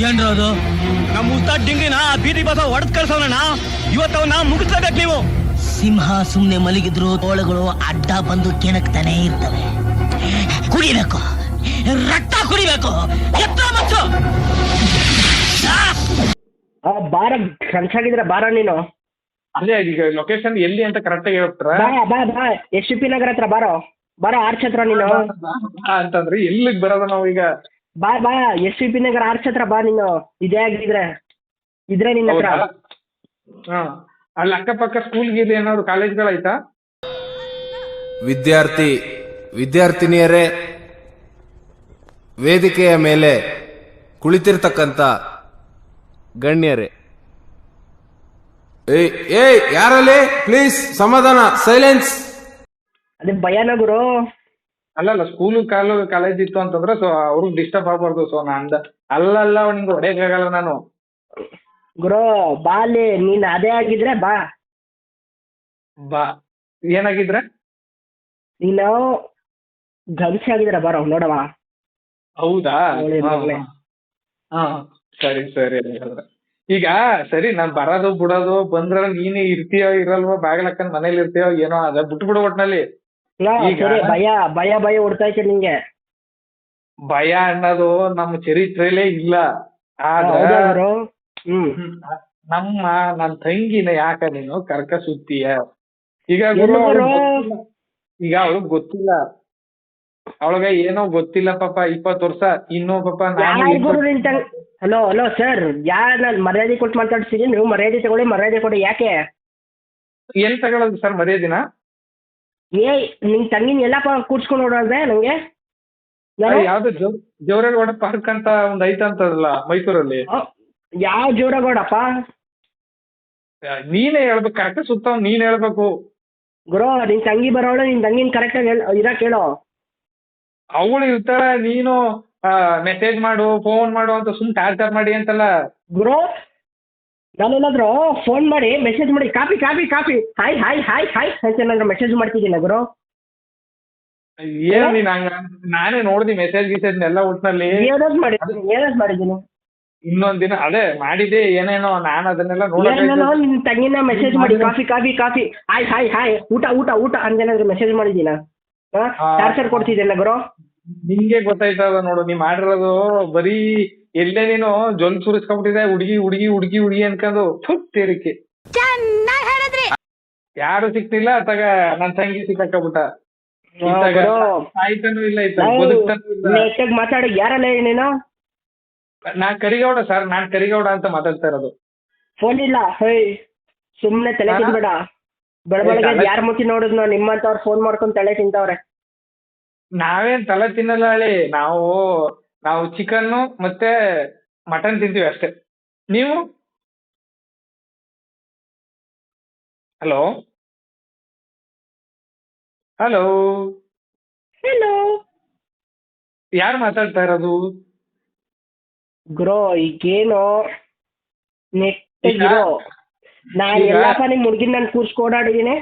ಏನ್ರ ಅದು? ನಮ್ಮ ಉಸ್ತಾದ್ ಡಿಂಗಿನ ಬೀದಿ ಬಸ ಹೊಡೆದ್ ಕಳ್ಸವನಣ್ಣ. ಇವತ್ತವನ್ನ ಮುಗಿಸ್ಲೇಬೇಕು ನೀವು. ಸಿಂಹ ಸುಮ್ನೆ ಮಲಗಿದ್ರು ತೋಳಗಳು ಅಡ್ಡ ಬಂದು ಕೆಣಕ್ತಾನೆ ಇರ್ತವೆ. ಕುಡಿಬೇಕು, ರಕ್ತ ಕುಡಿಬೇಕು. ಎತ್ತರ ಮತ್ತು ಬಾರ ಕನ್ಸಾಗಿದ್ರ ಬಾರ ನೀನು. ಅದೇ ಈಗ ಲೊಕೇಶನ್ ಎಲ್ಲಿ ಅಂತ ಕರೆಕ್ಟ್ ಆಗಿ ಹೇಳ್ತಾರ ಬಾ ಬಾ ಬಾ, SP ನಗರ ಹತ್ರ ಬಾರೋ. ಬಾರೋ ಆರ್ಚ್ ಹತ್ರ ನೀನು. ಅಂತಂದ್ರೆ ಎಲ್ಲಿಗ್ ಬರೋದು ನಾವು ಈಗ? ಬಾ ಬಾ, SP ನಗರ ಆರ್ಚ್ ಹತ್ರ ಬಾ ನೀನು. ಇದೇ ಆಗಿದ್ರೆ ಇದ್ರೆ ನಿನ್ನ ಹತ್ರ. ಹೌದಾ? ಹಾ. ಅಲ್ಲಿ ಅಕ್ಕಪಕ್ಕ ಸ್ಕೂಲ್ ಗೀಲ್ ಏನಾದ್ರು ಕಾಲೇಜ್ಗಳಾಯ್ತಾ? ವಿದ್ಯಾರ್ಥಿನಿಯರೇ, ವೇದಿಕೆಯ ಮೇಲೆ ಕುಳಿತಿರ್ತಕ್ಕಂಥ ಗಣ್ಯರೇ, ಏಯ್ ಯಾರಲ್ಲಿ ಪ್ಲೀಸ್ ಸಮಾಧಾನ, ಸೈಲೆನ್ಸ್. ಅದೇ ಭಯನ ಗುರು. ಅಲ್ಲಲ್ಲ, ಸ್ಕೂಲು ಕಾಲೇಜ್ ಇತ್ತು ಅಂತಂದ್ರೆ ಸೊ ಅವ್ರಿಗೆ ಡಿಸ್ಟರ್ಬ್ ಆಗ್ಬಾರ್ದು. ಸೊ ನಾನ್ ಅಲ್ಲಲ್ಲ ನಿಂಗೆ ಹೊಡೆಯಕ್ಕಾಗಲ್ಲ ನಾನು. ಗುರು ಬಾ ಅಲ್ಲಿ. ನೀನ್ ಅದೇ ಆಗಿದ್ರೆ ಬಾ. ಬಾ. ಏನಾಗಿದ್ರೆ? ನೀನು ಗಂಚೆ ಆಗಿದ್ರೆ ಬಾರೋ ನೋಡವ. ಹೌದಾ? ಒಳ್ಳೆ ಮಗ್ನೆ. ಹಾ ಸರಿ ಸರಿ. ಹಾಗಾದ್ರೆ ಈಗ ಸರಿ, ನಾನ್ ಬರೋದು ಬಿಡೋದು ಬಂದ್ರ ನೀನೇ ಇರ್ತೀಯೋ ಇರಲ್ವೋ, ಬಾಗಿಲು ಹಾಕೊಂಡ್ ಮನೇಲಿ ಇರ್ತೀಯೋ ಏನೋ, ಅದ ಬಿಟ್ಬಿಡು ಒಟ್ನಲ್ಲಿ. ಈಗ ಸರಿ, ಭಯ ಭಯ ಭಯ ಹುಡ್ತೈತೆ ನಿಂಗೆ. ಭಯ ಅನ್ನೋದು ನಮ್ಮ ಚರಿತ್ರೆಲೇ ಇಲ್ಲ. ಆದ್ರೆ ಹೌದಾ ಗುರು? ಹ್ಮ್. ನನ್ ತಂಗಿನ ಯಾಕ ನೀನು ಕರ್ಕ ಸುತ್ತೀಯ? ಈಗ ಗುರು ಎಲ್ಲಿ ಗುರು? ಈಗ ಅವಳಿಗೆ ಗೊತ್ತಿಲ್ಲ, ಅವಳಿಗೆ ಏನೋ ಗೊತ್ತಿಲ್ಲ ಪಾಪ. 20 ವರ್ಷ ಇನ್ನೂ ಪಾಪ. ಯಾರ್ ಗುರು ನಿನ್ ತಂಗ್? ಹಲೋ ಹಲೋ ಸರ್, ನಾನು ಮರ್ಯಾದೆ ಕೊಟ್ಟು ಮಾತಾಡ್ಸಿದೀನಿ. ನೀವು ಮರ್ಯಾದೆ ತಗೊಳ್ಳಿ, ಮರ್ಯಾದೆ ಕೊಡಿ. ಯಾಕೆ? ಎಲ್ಲಿ ತಗೊಳ್ಳೋದು ಸರ್ ಮರ್ಯಾದಿನ? ನಿನ್ ತಂಗಿನ ಎಲ್ಲಪ್ಪ ಕೂಡ್ಸ್ಕೊಂಡು ನೋಡೋದೆ ನಂಗೆ? ಯಾವ್ದು ಜವರೇಗೌಡ ಪಾರ್ಕ್ ಅಂತ ಒಂದ್ ಐತಂತದಲ್ಲ ಮೈಸೂರಲ್ಲಿ. ಯಾವ ಜೋರಗೌಡಪ್ಪ? ನೀನೇ ಹೇಳ್ಬೇಕು, ಕರೆಕ್ಟ್ ಸುತ್ತ ನೀನ್ ಹೇಳ್ಬೇಕು ಗುರು. ನಿನ್ ತಂಗಿ ಬರೋಳು, ನಿನ್ ತಂಗಿನ ಕರೆಕ್ಟ್ ಆಗಿ ಇರಕ್ ಹೇಳೋ. ಅವಳು ಇರ್ತಾಳೆ, ನೀನು ಮೆಸೇಜ್ ಮಾಡು ಫೋನ್ ಮಾಡು ಅಂತ ಸುಮ್ ಟಾರ್ಚರ್ ಮಾಡಿ ಅಂತಲ್ಲ ಗುರು. ನಾನೇನಾದ್ರು ಫೋನ್ ಮಾಡಿ ಮೆಸೇಜ್ ಮಾಡಿ copy copy copy hi hi hi hi ಅಂತ ಏನಾದ್ರು ಮೆಸೇಜ್ ಮಾಡ್ತಿದ್ದೀನ ಗುರು? ಏನು ನೀನ್ ಹಂಗ? ನಾನೇ ನೋಡ್ದಿ ಮೆಸೇಜ್ ಗಿಸೇಜ್ ಎಲ್ಲ ಒಟ್ನಲ್ಲಿ. ಏನಾದ್ರು ಮಾಡಿದ್ದೀನಿ. ಇನ್ನೊಂದ್ ದಿನ ಅದೇ ಮಾಡಿದೆ ಏನೇನೋ, ನಾನು ಅದನ್ನೆಲ್ಲ ಏನೇನೋ ನೋಡಕ್ ನಿನ್ ತಂಗಿನ ಮೆಸೇಜ್ ಮಾಡಿ coffee coffee coffee hi hi hi ಊಟ ಊಟ ಊಟ ಅಂತೇನಾದ್ರು ಮೆಸೇಜ್ ಮಾಡಿದ್ದೀನ? ಟಾರ್ಚರ್ ಕೊಡ್ತಿದ್ದೇನ ಗುರು? ನಿಂಗೆ ಗೊತ್ತಾಯ್ತದ ನೋಡು, ನೀ ಮಾಡಿರೋದು ಬರೀ ಎಲ್ಲೇ ನೀನು ಜೊಲ್ ಸುರಿಸ್ಕೊಂಡ್ಬಿಟ್ಟಿದೆ. ಹುಡುಗಿ ಹುಡುಗಿ ಹುಡುಗಿ ಹುಡುಗಿ ಅನ್ಕೊಂಡು ತೇರಿಕೆ. ಯಾರು ಸಿಕ್ತಿಲ್ಲ ಅತ್ತಾಗ ನನ್ ತಂಗಿ ಸಿಕ್ಕಾಕಬಿಟ್ಟ. ಆಯ್ತಾನು ಇಲ್ಲ ಬದುಕ್ತಾನು ಇಲ್ಲ. ಮಾತಾಡಿ ಯಾರಲ್ಲ ನೀನು? ನಾನ್ ಕರಿಗೌಡ ಸರ್, ನಾನ್ ಕರಿಗೌಡ ಅಂತ ಮಾತಾಡ್ತಾ ಇರೋದು. ಫೋನ್ ಇಲ್ಲ. ಹೇಯ್ ಸುಮ್ನೆ ತಲೆ ತಿನ್ಬೇಡ. ಬೆಳಗ್ಗೆ ಯಾರ ಮುಚ್ಚಿ ನೋಡಿದ್ನೋ ನಿಮ್ಮಂತವ್ರು ಫೋನ್ ಮಾಡ್ಕೊಂಡು ತಲೆ ತಿಂತವ್ರೆ. ನಾವೇನ್ ತಲೆ ತಿನ್ನಲ್ಲ ಹೇಳಿ. ನಾವು ಚಿಕನ್ ಮತ್ತೆ ಮಟನ್ ತಿಂತೀವಿ ಅಷ್ಟೇ. ನೀವು? ಹಲೋ ಹಲೋ, ಹಲೋ ಯಾರು ಮಾತಾಡ್ತಾ ಇರೋದು? ಗುರು ಈಗೇನು ನೆಟ್ ಈಗ- ಇರೋ ನಾನ್ ಈಗ- ಎಲ್ಲಪ್ಪ ನಿಮ್ ಹುಡ್ಗಿನ್ ನಾನು ಕೂರ್ಸ್ಕೊ ಓಡಾಡಿದೀನಿ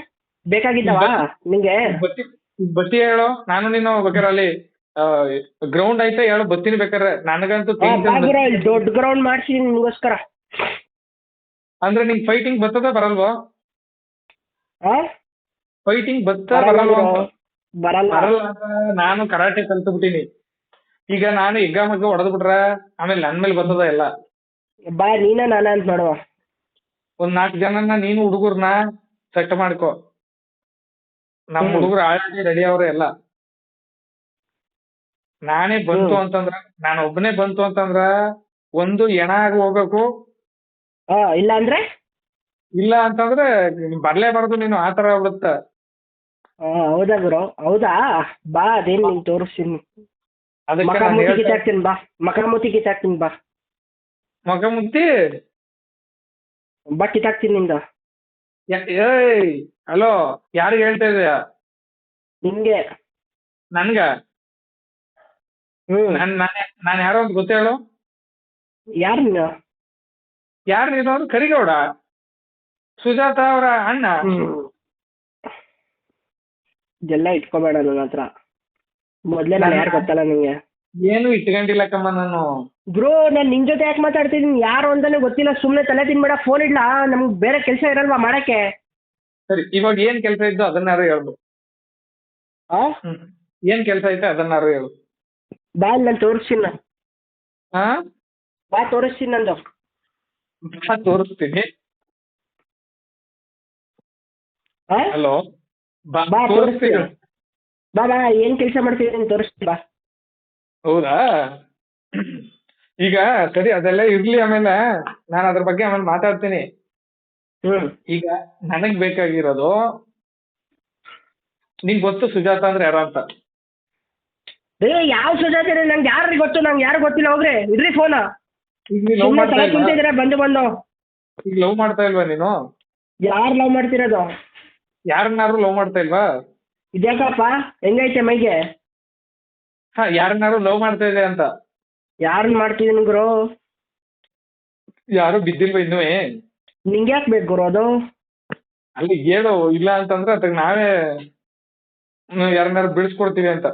ಬೇಕಾಗಿದ್ದವ ನಿಂಗೆ? ಬತ್ತಿ ಹೇಳು, ನಾನು ನೀನು ಬೇಕಾದ್ರೆ ಅಲ್ಲಿ ಗ್ರೌಂಡ್ ಐತೆ ಹೇಳು, ಬತ್ತೀನಿ ಬೇಕಾದ್ರೆ. ನನಗಂತೂ ಬಾಗುರ ಇಲ್ಲಿ ದೊಡ್ಡ ಗ್ರೌಂಡ್ ಮಾಡ್ಸಿ ನಿನ್ಗೋಸ್ಕರ. ಅಂದ್ರೆ ನಿಂಗ್ ಫೈಟಿಂಗ್ ಬರ್ತದ ಬರಲ್ವಾ? ಆ ಫೈಟಿಂಗ್ ಬರಲ್ಲ ಬರಲ್ವಾ? ಗುರು, ಬರಲ್ಲ. ಬರಲ್ಲ ಅಂತ ನಾನು ಕರಾಟೆ ಕಲ್ತು ಬಿಟ್ಟಿನಿ. ಈಗ ನಾನು ಎಗ್ಗ ಹೊಡೆದ್ ಬಿಟ್ರೆ ಆಮೇಲೆ ನನ್ ಮೇಲೆ ಬರ್ತದ ಎಲ್ಲ. ಬಾ ನೀನ ನಾನ ಅಂತ ನೋಡುವ. ಒಂದ್ 4 ಜನನ ನೀನು ಹುಡುಗರ್ನ ಸೆಟ್ ಮಾಡ್ಕೊ. ನಮ್ ಹುಡುಗರು ಆಲ್ರೆಡಿ ರೆಡಿ ಅವ್ರೆ ಎಲ್ಲ. ನಾನೇ ಬಂತು ಅಂತಂದ್ರ, ನಾನು ಒಬ್ಬನೇ ಬಂತು ಅಂತಂದ್ರ ಒಂದು ಎಣ ಆಗಿ ಹೋಗ್ಬೇಕು, ಇಲ್ಲ ಅಂದ್ರೆ ಇಲ್ಲ ಅಂತಂದ್ರೆ ಬರ್ಲೇಬಾರ್ದು ನೀನು, ಆತರ ಆಗ್ಬಿಡುತ್ತ. ಹೌದಾ ಗುರು? ಹೌದಾ, ಬಾ ಅದೇನ್ ನಿಂಗೆ ತೋರಿಸ್ತೀನಿ. ಅದಕ್ಕೆ ಮಕ ನಾನು ಮೂತಿ ಕಿತ್ತಾಕ್ತೀನಿ ಬಾ, ಮಕ ಮೂತಿ ಕಿತ್ತಾಕ್ತೀನಿ ಬಾ. ಮಗ ಮುತ್ತಿ ಬಾ ಕಿತ್ತಾಕ್ತೀನಿ ನಿಂದ. ಏಯ್ ಹಲೋ, ಯಾರಿಗೆ ಹೇಳ್ತಾ ಇದೀಯ? ನಿಂಗೆ. ನನ್ಗ? ನಾನ್ ಯಾರೋ ಅಂತ ಗೊತ್ತೇ ಹೇಳು. ಯಾರು ನೀನು? ಯಾರು ನೀನು ಅಂದ್ರೆ ಕರಿಗೌಡ, ಸುಜಾತ ಅವರ ಅಣ್ಣ. ಇದೆಲ್ಲ ಇಟ್ಕೋಬೇಡ ನನ್ನ ಹತ್ರ. ಮೊದ್ಲೇ ನಾನು ಯಾರು ಗೊತ್ತಲ್ಲ ನಿಂಗೆ. ಏನು ಇಟ್ಕೊಂಡಿಲ್ಲ ಕಮ್ಮ ನಾನು. ಬ್ರೋ ನಾನು ನಿನ್ ಜೊತೆ ಯಾಕೆ ಮಾತಾಡ್ತಿದ್ದೀನಿ? ಯಾರು ಅಂತಾನೆ ಗೊತ್ತಿಲ್ಲ, ಸುಮ್ಮನೆ ತಲೆ ತಿನ್ಬೇಡ. ಫೋನ್ ಇಡ್ಲಾ? ನಮ್ಗೆ ಬೇರೆ ಕೆಲಸ ಇರಲ್ವಾ ಮಾಡಕ್ಕೆ? ಸರಿ, ಇವಾಗ ಏನ್ ಕೆಲಸ ಇದ್ದು ಅದನ್ನಾರು ಹೇಳ್ದು. ಏನ್ ಕೆಲಸ ಐತೆ ಅದನ್ನಾರು ಹೇಳು. ಬಾ ನಾನು ತೋರಿಸ್ತೀನಿ. ಹಾ ಬಾ ತೋರಿಸ್ತೀನಿ ನಂದು. ತೋರಿಸ್ತೀನಿ. ಹಲೋ, ಬಾ ತೋರಿಸ್ತೀನಿ. ಬಾ ಬಾ, ಏನ್ ಕೆಲಸ ಮಾಡ್ತಿದ್ದೀನಿ ತೋರಿಸ್ತೀನಿ ಬಾ. ಹೌದಾ? ಈಗ ಸರಿ, ಅದೆಲ್ಲ ಇರ್ಲಿ, ಆಮೇಲೆ ನಾನು ಅದ್ರ ಬಗ್ಗೆ ಆಮೇಲೆ ಮಾತಾಡ್ತೀನಿ. ಈಗ ನನಗ್ ಬೇಕಾಗಿರೋದು, ನಿಂಗ್ ಗೊತ್ತು ಸುಜಾತ ಅಂದ್ರೆ ಯಾರು ಅಂತ? ಯಾವ ಸುಜಾತ? ನಂಗೆ ಯಾರು ಗೊತ್ತು? ನಂಗೆ ಯಾರು ಗೊತ್ತಿಲ್ಲ, ಹೋಗ್ರಿ ಇಡ್ರಿ ಫೋನ್. ಈಗ ನೀನ್ ಲವ್ ಮಾಡ್ತಾ ಇಲ್ವಾ? ಕುಂತಿದ್ರೆ ಬಂದು ಈಗ ಲವ್ ಮಾಡ್ತಾ ಇಲ್ವಾ ನೀನು? ಯಾರು ಲವ್ ಮಾಡ್ತಿರೋದು? ಯಾರನ್ನಾರು ಲವ್ ಮಾಡ್ತಾ ಇಲ್ವಾ? ಇದ್ಯಾಕಪ್ಪ ಹೆಂಗೈತೆ ಮೈಗೆ? ಯಾರನ್ನಾರು ಲವ್ ಮಾಡ್ತಾ ಇದೆ ಅಂತ. ಯಾರನ್ನ ಮಾಡ್ತಿದ್ದೀನಿ ಗುರು? ಯಾರು ಬಿದ್ದಿಲ್ವಾ ಇನ್ನೂ? ನಿಂಗೆ ಯಾಕೆ ಬೇಕು ಗುರು ಅದು? ಅಲ್ಲಿ ಹೇಳು, ಇಲ್ಲ ಅಂತಂದ್ರೆ ಅದಕ್ಕೆ ನಾವೇ ಯಾರನ್ನಾರು ಬಿಡಿಸ್ಕೊಡ್ತೀವಿ ಅಂತ.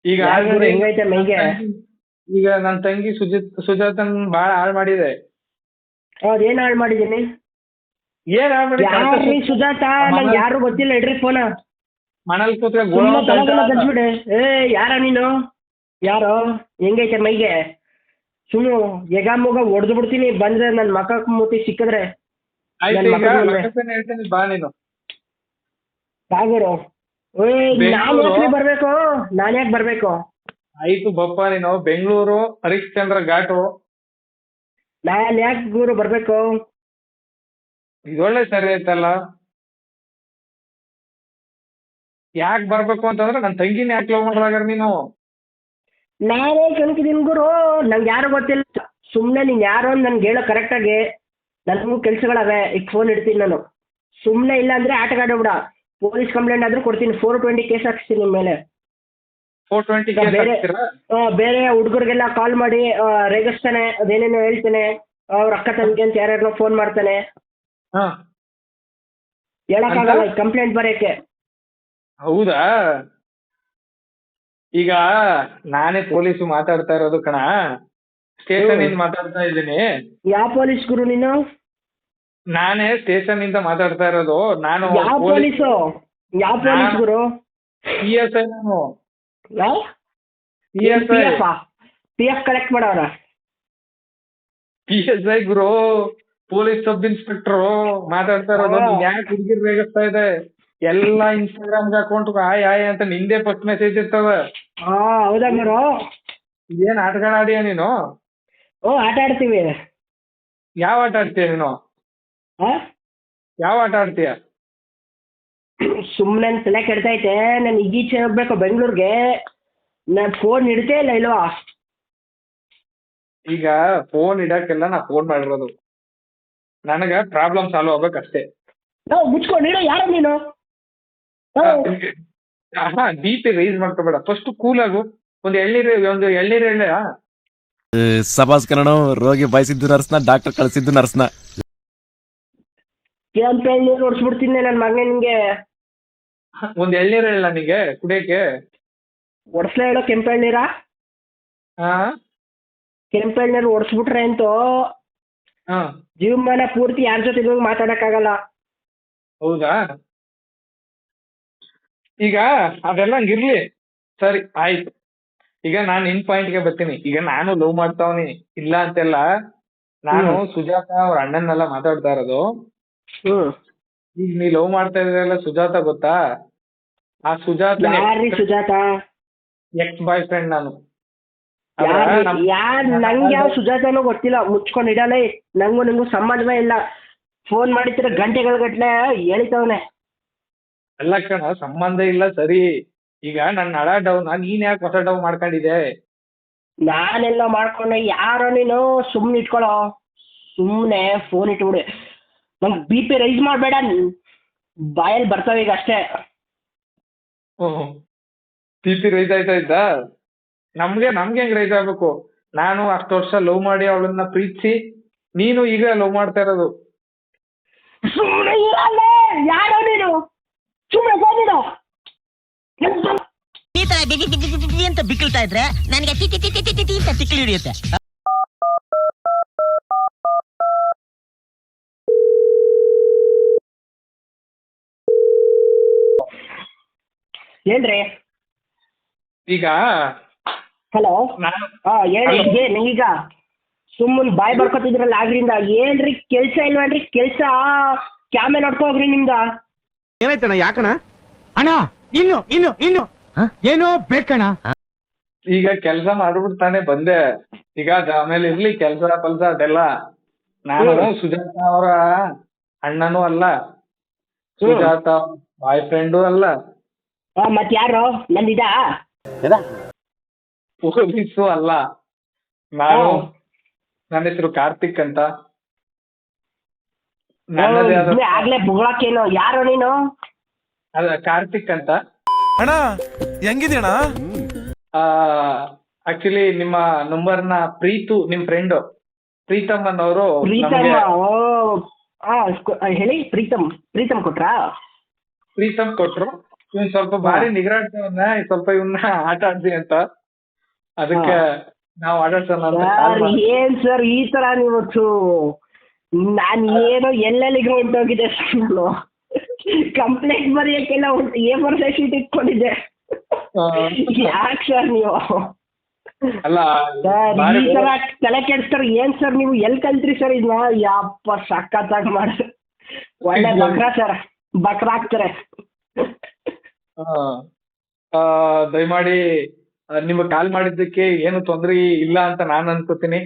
ಈಗ ಹೆಂಗೈತೆ ಮೈಗೆ? ಈಗ ನನ್ನ ತಂಗಿ ಸುಜಾತನ್ ಬಾಳ ಹಾಳು ಮಾಡಿದೆ. ಅದೇನ್ ಹಾಳು ಮಾಡಿದ್ದೀನಿ? ಏನ್ ಹಾಳು ಮಾಡಿ? ಯಾರು ಸುಜಾತ? ನಂಗೆ ಯಾರು ಗೊತ್ತಿಲ್ಲ, ಇಡ್ರಿ ಫೋನ. ಮನೇಲಿ ಕೂತ್ರೆ ಗಜ್ಬಿಡೆ. ಯಾರ ನೀನು? ಯಾರೋ? ಹೆಂಗೈತೆ ಮೈಗೆ? ಸುಮ್ಮನೆ ಎಗ ಮುಗ ಹೊಡೆದು ಬಿಡ್ತೀನಿ ಬಂದ್ರೆ, ನನ್ನ ಮಕ ಮೂತಿ ಸಿಕ್ಕಿದ್ರೆ. ಹೇಳ್ತೀನಿ, ಬಾ ನೀನು. ಬಾಗುರು, ನಾನ್ ಯಾಕೆ ಬರ್ಬೇಕು? ನಾನ್ ಯಾಕೆ ಬರ್ಬೇಕು? ಆಯ್ತು ಬಪ್ಪ, ನೀನು ಬೆಂಗಳೂರು ಹರಿಶ್ಚಂದ್ರ ಘಾಟು. ನಾನ್ ಯಾಕೆ ಗುರು ಬರ್ಬೇಕು? ಇದೊಳ್ಳೆ ಸರಿ ಆಯ್ತಲ್ಲ. ಯಾಕೆ ಬರ್ಬೇಕು ಅಂತಂದ್ರೆ ನನ್ನ ತಂಗಿನ ಯಾಕೆ ಲವ್ ಮಾಡ್ಲಾಗಾರ ನೀನು? ನಾನೇ ಕನ್ಕಿದೀನಿ ಗುರು, ನಂಗೆ ಯಾರು ಗೊತ್ತಿಲ್ಲ. ಸುಮ್ಮನೆ ನೀನ್ ಯಾರು ಅಂತ ನನ್ಗೆ ಹೇಳೋ ಕರೆಕ್ಟಾಗಿ. ನನಗೂ ಕೆಲ್ಸಗಳವೆ, ಈಗ ಫೋನ್ ಇಡ್ತೀನಿ ನಾನು. ಸುಮ್ಮನೆ ಇಲ್ಲ ಅಂದ್ರೆ ಆಟಗಾಡೋಬಿಡ. ಪೊಲೀಸ್ ಕಂಪ್ಲೇಂಟ್ ಆದ್ರೂ ಕೊಡ್ತೀನಿ. 420 ಕೇಸ್ ಹಾಕ್ಸ್ತೀನಿ ನಿಮ್ಮ ಮೇಲೆ. 420 ಬೇರೆ ಹುಡುಗರಿಗೆಲ್ಲ ಕಾಲ್ ಮಾಡಿ ರೇಗಿಸ್ತಾನೆ, ಅದೇನೇನೋ ಹೇಳ್ತಾನೆ. ಅವ್ರ ಅಕ್ಕ ತಂಗಿ ಅಂತ ಯಾರ್ಯಾರೋ ಫೋನ್ ಮಾಡ್ತಾನೆ. ಹೇಳಕ್ಕಾಗಲ್ಲ ಕಂಪ್ಲೇಂಟ್ ಬರೆಯಕ್ಕೆ. ಹೌದಾ? ಈಗ ನಾನೇ ಪೊಲೀಸು ಮಾತಾಡ್ತಾ ಇರೋದು ಕಣ. ಸ್ಟೇಷನ್ ಇಂದ ಮಾತಾಡ್ತಾ ಇದ್ದೀನಿ. ಯಾವ ಪೊಲೀಸ್ ಗುರು ನೀನು? ನಾನೇ ಸ್ಟೇಷನ್ ಇಂದ ಮಾತಾಡ್ತಾ ಇರೋದು. ನಾನು ಯಾವ ಪೊಲೀಸು? ಯಾವ ಪೊಲೀಸ್ ಗುರು? PSI. ನಾನು PF ಕಲೆಕ್ಟ್ ಮಾಡೋರ? PSI ಗುರು, ಪೊಲೀಸ್ ಸಬ್ ಇನ್ಸ್ಪೆಕ್ಟರ್ ಮಾತಾಡ್ತಾ ಇರೋದು. ಯಾಕೆ ಹುಡುಗಿರ್ ರೇಗಿಸ್ತಾ ಇದೆ? ಎಲ್ಲ ಇನ್ಸ್ಟಾಗ್ರಾಮ್ ಅಕೌಂಟ್ ಆಯ್ ಆಯ್ ಅಂತ ನಿಂದೆ ಫಸ್ಟ್ ಮೆಸೇಜ್ ಇರ್ತವ. ಹೌದಾ ಗುರು? ಏನ್ ಆಟಗಳ ಆಡಿಯ ನೀನು? ಆಟ ಆಡ್ತೀವಿ. ಯಾವ ಆಟ ಆಡ್ತೀಯ ನೀನು? ಯಾವ ಆಟ ಆಡ್ತೀಯ? ಸುಮ್ಮನೆ ತಲೆ ಕೆಡ್ತೈತೆ. ನಾನು ಈಗೀಚೆ ಹೋಗ್ಬೇಕು ಬೆಂಗಳೂರಿಗೆ. ನಾನು ಫೋನ್ ಇಡ್ತೇ ಇಲ್ಲ ಇಲ್ವಾ? ಈಗ ಫೋನ್ ಇಡಕ್ಕೆಲ್ಲ ನಾ ಫೋನ್ ಮಾಡಿರೋದು, ನನಗ ಪ್ರಾಬ್ಲಮ್ ಸಾಲ್ವ್ ಆಗ್ಬೇಕಷ್ಟೇ. ಮುಚ್ಕೊಂಡು ಇಡೋ, ಯಾರ ನೀನು? ಬಿ ಪಿ ರೈಸ್ ಮಾಡ್ಕೋಬೇಡ, ಫಸ್ಟ್ ಕೂಲ್ ಆಗು. ಒಂದು ಎಳ್ನೀರು ಹೇಳ. ಸಭಾಸ್ ಕನ್ನಡ ರೋಗಿ ಬಯಸಿದ್ದು ನರ್ಸ್ನ, ಡಾಕ್ಟರ್ ಕಳಿಸಿದ್ದು ನರ್ಸ್ನ. ಕೆಂಪು ಎಳ್ನೀರು ಹೊಡ್ಸ್ಬಿಡ್ತೀನಿ ನನ್ನ ಮಗನೇ ನಿಂಗೆ. ಒಂದ್ ಎಳ್ನೀರು ಹೇಳ ನನಗೆ ಕುಡಿಯಕ್ಕೆ. ಒಡ್ಸ್ಲಾ ಹೇಳೋ ಕೆಂಪು ಎಳ್ನೀರಾ? ಹಾ ಕೆಂಪು ಎಳ್ನೀರು ಒಡ್ಸ್ಬಿಟ್ರೆ ಅಂತೂ ಹಾ ಜೀವಮಾನ ಪೂರ್ತಿ ಯಾರ ಜೊತೆ ಮಾತಾಡಕ್ಕಾಗಲ್ಲ. ಹೌದಾ? ಈಗ ಅದೆಲ್ಲ ಹಂಗಿರ್ಲಿ, ಸರಿ ಆಯ್ತು. ಈಗ ನಾನು ಇನ್ ಪಾಯಿಂಟ್ಗೆ ಬರ್ತೀನಿ. ಈಗ ನಾನು ಲವ್ ಮಾಡ್ತಾವನಿ, ಇಲ್ಲ ಅಂತೆಲ್ಲ. ನಾನು ಸುಜಾತ ಅವ್ರ ಅಣ್ಣನ್ನೆಲ್ಲ ಮಾತಾಡ್ತಾ ಇರೋದು. ಈಗ ನೀ ಲವ್ ಮಾಡ್ತಾ ಇದ್ರಲ್ಲ ಸುಜಾತ, ಗೊತ್ತಾ? ಆ ಸುಜಾತ ಯಾರ್ರೀ ಸುಜಾತ? ಎಕ್ಸ್ ಬಾಯ್ ಫ್ರೆಂಡ್ ನಾನು. ನಂಗೆ ಯಾವ ಸುಜಾತನೂ ಗೊತ್ತಿಲ್ಲ, ಮುಚ್ಕೊಂಡು ಇಡಲೇ. ನಂಗೂ ಸಂಬಂಧವೇ ಇಲ್ಲ. ಫೋನ್ ಮಾಡಿದ್ರೆ ಗಂಟೆಗಳ ಗಟ್ಲೆ ಹೇಳಿತವನೆ. ಅಲ್ಲ ಕಣ, ಸಂಬಂಧ ಇಲ್ಲ ಸರಿ. ಈಗ ನನ್ನ ಹಳ ಡೌನ್ ನೀನ್ ಯಾಕೆ ಹೊಸ ಡೌನ್ ಮಾಡ್ಕೊಂಡಿದ್ದೆ? ನಾನೆಲ್ಲ ಮಾಡ್ಕೊಂಡೆ. ಯಾರೋ ನೀನು? ಸುಮ್ನೆ ಇಟ್ಕೊಳ್ಳೋ, ಸುಮ್ಮನೆ ಫೋನ್ ಇಟ್ಬಿಡಿ. ನಂಗೆ ಬಿ ಪಿ ರೈಸ್ ಮಾಡಬೇಡ, ಬಾಯಲ್ಲಿ ಬರ್ತಾವ ಈಗ ಅಷ್ಟೇ. ಪಿ ಪಿ ರೈಸ್ ಆಯ್ತಾ ಇದ್ದ? ನಮ್ಗೆ ಹೆಂಗ್ ರೈಸ್ ಆಗ್ಬೇಕು? ನಾನು ಅಷ್ಟು ವರ್ಷ ಲವ್ ಮಾಡಿ ಅವಳನ್ನ ಪ್ರೀತಿಸಿ, ನೀನು ಈಗ ಲವ್ ಮಾಡ್ತಾ ಇರೋದು. ಸುಮ್ಮನೆ ಇರಲ್ಲೇ, ಯಾರೋ ನೀನು? ಸುಮ್ಮನೆ ಬಂದಿಡು. ಈ ತರ ಬಿಗಿ ಅಂತ ಬಿಕ್ಕಳ್ತಾ ಇದ್ರೆ ನನಗೆ T T T T T T ಅಂತ ತಿಕ್ಕಲಿ ಹಿಡಿಯುತ್ತೆ. ಏನ್ರಿ? ಈಗ ಹಲೋ, ನಾನು ಹೇಳಿ. ಈಗ ಸುಮ್ಮನೆ ಬಾಯ್ ಬರ್ಕೊತಿದ್ರಲ್ಲ ಆಗ್ರಿಂದ, ಏನ್ರಿ ಕೆಲ್ಸ ಇಲ್ವೇನ್ರಿ? ಕೆಲ್ಸ ಕ್ಯಾಮೆ ನೋಡ್ಕೋಗ್ರಿ ನಿಮ್ದ. ಏನಾಯ್ತಣ್ಣ? ಯಾಕಣ್ಣ? ಅಣ್ಣ ಇನ್ನು ಏನೋ ಬೇಕಣ್ಣ. ಈಗ ಕೆಲಸ ಮಾಡ್ಬಿಡ್ತಾನೆ ಬಂದೆ. ಈಗ ಆಮೇಲೆ ಇರ್ಲಿ ಕೆಲ್ಸ ಪಲ್ಸ ಅದೆಲ್ಲ. ನಾನು ಸುಜಾತ ಅವರ ಅಣ್ಣನೂ ಅಲ್ಲ, ಸುಜಾತ ಬಾಯ್ ಫ್ರೆಂಡು ಅಲ್ಲ. ಮತ್ ಯಾರು? ನಂದಿದ ಪೊಲೀಸು ಅಲ್ಲ. ನನ್ನ ಹೆಸರು ಕಾರ್ತಿಕ್ ಅಂತ. ನನ್ನದೇ ಆದ ಆಗ್ಲೇ ಬುಗಳಕ್ಕೇನು? ಯಾರು ನೀನು? ಅಲ್ಲ, ಕಾರ್ತಿಕ್ ಅಂತ. ಅಣ್ಣ ಹೆಂಗಿದ್ಯಣ್ಣ? ಆಕ್ಚುಲಿ ನಿಮ್ಮ ನಂಬರ್ನ ನಿಮ್ ಫ್ರೆಂಡ್ ಪ್ರೀತಮ್ ಅನ್ನೋರು ಹೇಳಿ. ಪ್ರೀತಮ್ ಕೊಟ್ರಾ? ಪ್ರೀತಮ್ ಕೊಟ್ರು. ಇವ್ನ್ ಸ್ವಲ್ಪ ಭಾರಿ ನಿಗ್ರಾಡ್ತವನ್ನ, ಸ್ವಲ್ಪ ಇವನ್ನ ಆಟ ಆಡ್ಸಿ ಅಂತ. ಅದಕ್ಕೆ ನಾವು ಆಟಾಡ್ಸೋಣ ಅಂತ call ಮಾಡಿದ್ವಿ. ಏನ್ ಸರ್ ಈ ತರ ನೀವು? ನಾನು ಏನೋ ಎಲ್ಲೆಲ್ಲಿಗೆ ಹೊಂಟೋಗಿದೆ ನಾನು. ಕಂಪ್ಲೇಂಟ್ ಬರೆಯಕ್ಕೆಲ್ಲ A4 ಶೀಟ್ ಇಟ್ಕೊಂಡಿದ್ದೆ. ಯಾಕೆ ಸರ್ ನೀವು ಅಲ್ಲ ಈ ತರ ತಲೆ ಕೆಡಿಸ್ತಾರೆ? ಏನ್ ಸರ್ ನೀವು ಎಲ್ಲಿ ಕಲ್ತ್ರಿ ಸರ್ ಇದನ್ನ? ಯಪ್ಪ ಸಖತ್ತಾಗಿ ಮಾಡ, ಒಳ್ಳೆ ಬಕ್ರಾ ಸರ್, ಬಕ್ರಾ ಹಾಕ್ತಾರೆ. ದಯಮಾಡಿ ನಿಮ್ಗೆ ಕಾಲ್ ಮಾಡಿದ್ದಕ್ಕೆ ಏನು ತೊಂದ್ರೆ ಇಲ್ಲ ಅಂತ ನಾನು ಅನ್ಕೋತೀನಿ.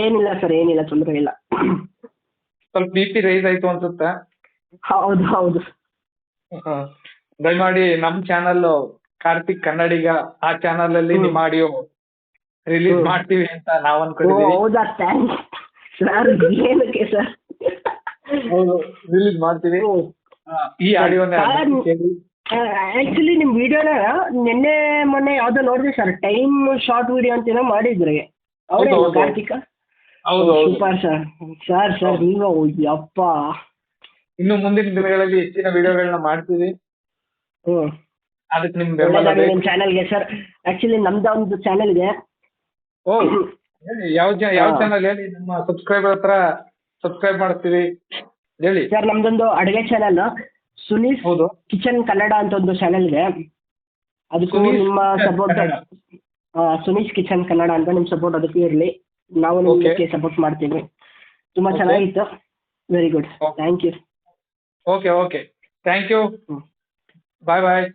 ಏನಿಲ್ಲ ಸರ್, ಏನಿಲ್ಲ, ತೊಂದರೆ ಇಲ್ಲ. ಸ್ವಲ್ಪ ಬಿ ಪಿ ರೈಸ್ ಆಯ್ತು ಅನ್ಸುತ್ತೆ. ಹೌದು. ದಯಮಾಡಿ ನಮ್ ಚಾನಲ್ ಕಾರ್ತಿಕ್ ಕನ್ನಡಿಗ, ಆ ಚಾನಲ್ ಅಲ್ಲಿ ನಿಮ್ಮ ಆಡಿಯೋ ರಿಲೀಸ್ ಮಾಡ್ತೀವಿ ಅಂತ ನಾವ್ ಅನ್ಕೊಂಡಿದೀವಿ. ಹೌದಾ? Thanks sir. ಏನಕ್ಕೆ ಸರ್? ಹೌದು, ರಿಲೀಸ್ ಮಾಡ್ತೀವಿ. ಈ ಆಡಿಯೋನ ಆಕ್ಚುಲಿ ನಿಮ್ ವಿಡಿಯೋನ ನಿನ್ನೆ ಮೊನ್ನೆ ಯಾವ್ದೋ ನೋಡಿದ್ರಿ ಸರ್, ಟೈಮ್ ಶಾರ್ಟ್ ವಿಡಿಯೋ ಅಂತ ಮಾಡಿದ್ರಿ. ಅವ್ರೇ ಕಾರ್ತಿಕ? Super sir. ಸರ್ ನೀವು ಯಪ್ಪ. ಇನ್ನು ಮುಂದಿನ ದಿನಗಳಲ್ಲಿ ಹೆಚ್ಚಿನ ವಿಡಿಯೋಗಳನ್ನ ಮಾಡ್ತೀವಿ. ಅದಕ್ಕೆ ನಿಮ್ ಬೆಂಬಲ ಬೇಕು. ನಿಮ್ ಚಾನಲ್ಗೆ ಸರ್. ಆಕ್ಚುಲಿ ನಮ್ದ ಒಂದು ಚಾನಲ್ ಇದೆ. ಯಾವ ಚಾನಲ್ ಹೇಳಿ? ನಮ್ಮ ಸಬ್ಸ್ಕ್ರೈಬರ್ ಹತ್ರ ಸಬ್ಸ್ಕ್ರೈಬ್ ಮಾಡ್ತೀವಿ ಹೇಳಿ ಸರ್. ನಮ್ದೊಂದು ಅಡುಗೆ ಚಾನಲ್ ಸುನೀಸ್ ಕಿಚನ್ ಕನ್ನಡ ಅಂತ ಒಂದು ಚಾನಲ್ ಇದೆ. ಅದಕ್ಕೂ ನಿಮ್ಮ ಸಪೋರ್ಟ್. ಸುನೀಸ್ ಕಿಚನ್ ಕನ್ನಡ ಅಂತ ನಿಮ್ ಸಪೋರ್ಟ್ ಅದಕ್ಕೆ ಇರಲಿ. ನಾವು ನಿಮ್ಗೆ ಸಪೋರ್ಟ್ ಮಾಡ್ತೀವಿ. ತುಂಬಾ ಚೆನ್ನಾಗಿತ್ತು. Very good, thank you. Okay thank you. Bye.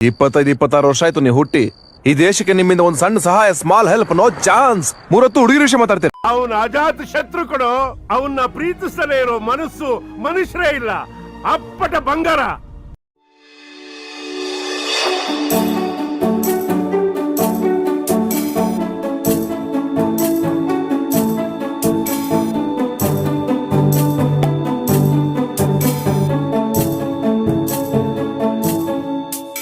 25-26 ವರ್ಷ ಆಯ್ತು ನೀವು ಹುಟ್ಟಿ. ಈ ದೇಶಕ್ಕೆ ನಿಮ್ಮಿಂದ ಒಂದು ಸಣ್ಣ ಸಹಾಯ, ಸ್ಮಾಲ್ ಹೆಲ್ಪ್, ನೋ ಚಾನ್ಸ್. 30 ಹುಡುಗಿರ ವಿಷಯ ಮಾತಾಡ್ತೇನೆ. ಅವನ ಅಜಾತ ಶತ್ರು ಕೊಡು. ಅವನ್ನ ಪ್ರೀತಿಸಲೇ ಇರೋ ಮನಸ್ಸು ಮನುಷ್ಯರೇ ಇಲ್ಲ. ಅಪ್ಪಟ ಬಂಗಾರ.